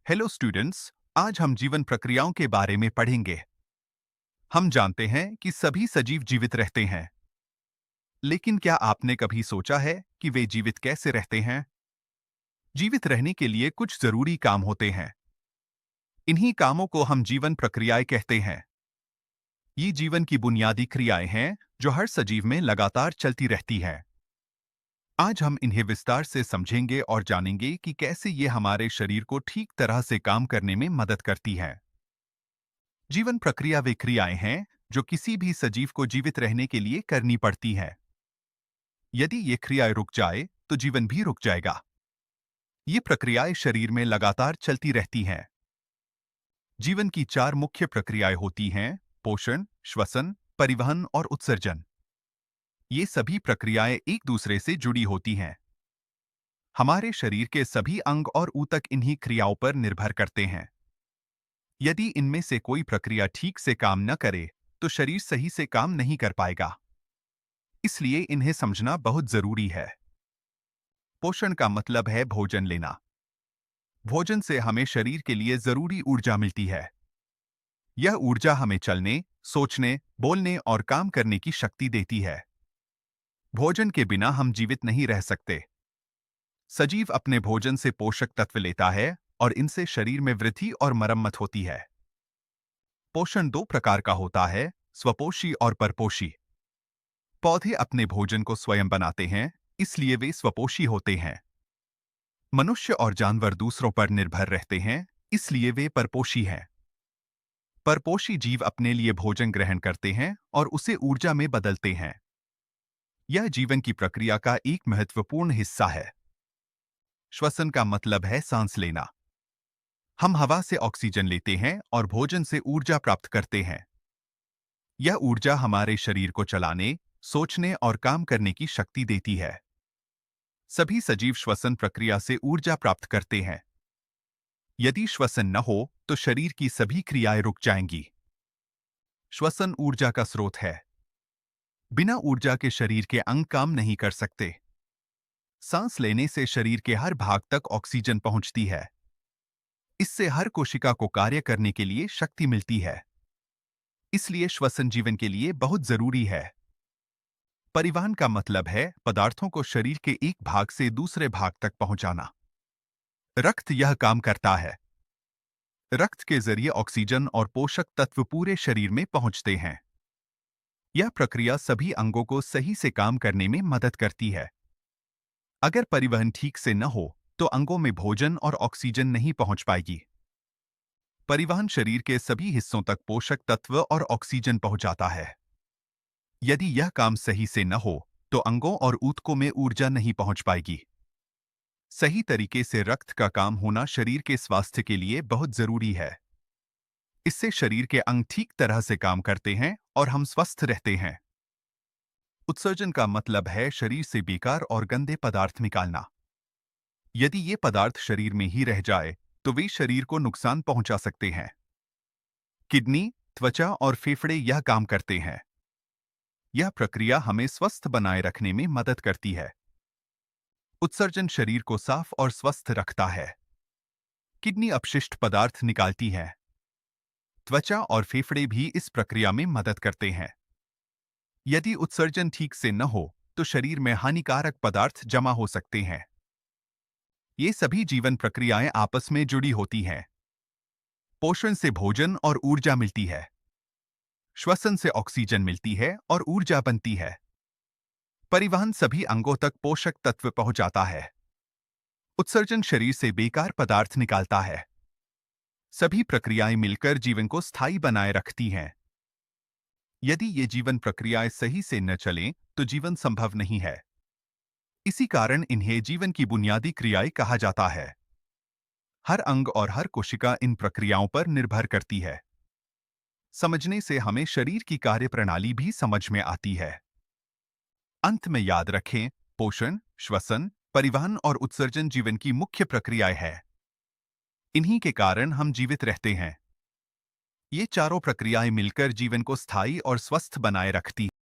Hello students, आज हम जीवन प्रक्रियाओं के बारे में पढ़ेंगे। हम जानते हैं कि सभी सजीव जीवित रहते हैं, लेकिन क्या आपने कभी सोचा है कि वे जीवित कैसे रहते हैं? जीवित रहने के लिए कुछ जरूरी काम होते हैं। इन्हीं कामों को हम जीवन प्रक्रियाएं कहते हैं। ये जीवन की बुनियादी क्रियाएं हैं जो हर सजीव में लगातार चलती रहती हैं। आज हम इन्हें विस्तार से समझेंगे और जानेंगे कि कैसे ये हमारे शरीर को ठीक तरह से काम करने में मदद करती हैं। जीवन प्रक्रिया वे क्रियाएं हैं जो किसी भी सजीव को जीवित रहने के लिए करनी पड़ती हैं। यदि ये क्रियाएं रुक जाए तो जीवन भी रुक जाएगा। ये प्रक्रियाएं शरीर में लगातार चलती रहती हैं। जीवन की चार मुख्य प्रक्रियाएं होती हैं: पोषण, श्वसन, परिवहन और उत्सर्जन। ये सभी प्रक्रियाएं एक दूसरे से जुड़ी होती हैं। हमारे शरीर के सभी अंग और ऊतक इन्हीं क्रियाओं पर निर्भर करते हैं। यदि इनमें से कोई प्रक्रिया ठीक से काम न करे तो शरीर सही से काम नहीं कर पाएगा। इसलिए इन्हें समझना बहुत जरूरी है। पोषण का मतलब है भोजन लेना। भोजन से हमें शरीर के लिए जरूरी ऊर्जा मिलती है। यह ऊर्जा हमें चलने, सोचने, बोलने और काम करने की शक्ति देती है। भोजन के बिना हम जीवित नहीं रह सकते। सजीव अपने भोजन से पोषक तत्व लेता है और इनसे शरीर में वृद्धि और मरम्मत होती है। पोषण दो प्रकार का होता है: स्वपोषी और परपोषी। पौधे अपने भोजन को स्वयं बनाते हैं, इसलिए वे स्वपोषी होते हैं। मनुष्य और जानवर दूसरों पर निर्भर रहते हैं, इसलिए वे परपोषी हैं। परपोषी जीव अपने लिए भोजन ग्रहण करते हैं और उसे ऊर्जा में बदलते हैं। यह जीवन की प्रक्रिया का एक महत्वपूर्ण हिस्सा है। श्वसन का मतलब है सांस लेना। हम हवा से ऑक्सीजन लेते हैं और भोजन से ऊर्जा प्राप्त करते हैं। यह ऊर्जा हमारे शरीर को चलाने, सोचने और काम करने की शक्ति देती है। सभी सजीव श्वसन प्रक्रिया से ऊर्जा प्राप्त करते हैं। यदि श्वसन न हो तो शरीर की सभी क्रियाएं रुक जाएंगी। श्वसन ऊर्जा का स्रोत है। बिना ऊर्जा के शरीर के अंग काम नहीं कर सकते। सांस लेने से शरीर के हर भाग तक ऑक्सीजन पहुंचती है। इससे हर कोशिका को कार्य करने के लिए शक्ति मिलती है। इसलिए श्वसन जीवन के लिए बहुत जरूरी है। परिवहन का मतलब है पदार्थों को शरीर के एक भाग से दूसरे भाग तक पहुंचाना। रक्त यह काम करता है। रक्त के जरिए ऑक्सीजन और पोषक तत्व पूरे शरीर में पहुंचते हैं। यह प्रक्रिया सभी अंगों को सही से काम करने में मदद करती है। अगर परिवहन ठीक से न हो तो अंगों में भोजन और ऑक्सीजन नहीं पहुंच पाएगी। परिवहन शरीर के सभी हिस्सों तक पोषक तत्व और ऑक्सीजन पहुंचाता है। यदि यह काम सही से न हो तो अंगों और ऊतकों में ऊर्जा नहीं पहुंच पाएगी। सही तरीके से रक्त का काम होना शरीर के स्वास्थ्य के लिए बहुत जरूरी है। इससे शरीर के अंग ठीक तरह से काम करते हैं और हम स्वस्थ रहते हैं। उत्सर्जन का मतलब है शरीर से बेकार और गंदे पदार्थ निकालना। यदि ये पदार्थ शरीर में ही रह जाए तो वे शरीर को नुकसान पहुंचा सकते हैं। किडनी, त्वचा और फेफड़े यह काम करते हैं। यह प्रक्रिया हमें स्वस्थ बनाए रखने में मदद करती है। उत्सर्जन शरीर को साफ और स्वस्थ रखता है। किडनी अपशिष्ट पदार्थ निकालती है। त्वचा और फेफड़े भी इस प्रक्रिया में मदद करते हैं। यदि उत्सर्जन ठीक से न हो तो शरीर में हानिकारक पदार्थ जमा हो सकते हैं। ये सभी जीवन प्रक्रियाएं आपस में जुड़ी होती हैं। पोषण से भोजन और ऊर्जा मिलती है। श्वसन से ऑक्सीजन मिलती है और ऊर्जा बनती है। परिवहन सभी अंगों तक पोषक तत्व पहुंचाता है। उत्सर्जन शरीर से बेकार पदार्थ निकालता है। सभी प्रक्रियाएं मिलकर जीवन को स्थायी बनाए रखती हैं। यदि ये जीवन प्रक्रियाएं सही से न चलें तो जीवन संभव नहीं है। इसी कारण इन्हें जीवन की बुनियादी क्रियाएं कहा जाता है। हर अंग और हर कोशिका इन प्रक्रियाओं पर निर्भर करती है। समझने से हमें शरीर की कार्यप्रणाली भी समझ में आती है। अंत में याद रखें, पोषण, श्वसन, परिवहन और उत्सर्जन जीवन की मुख्य प्रक्रियाएं हैं। इन्हीं के कारण हम जीवित रहते हैं। ये चारों प्रक्रियाएं मिलकर जीवन को स्थायी और स्वस्थ बनाए रखती हैं।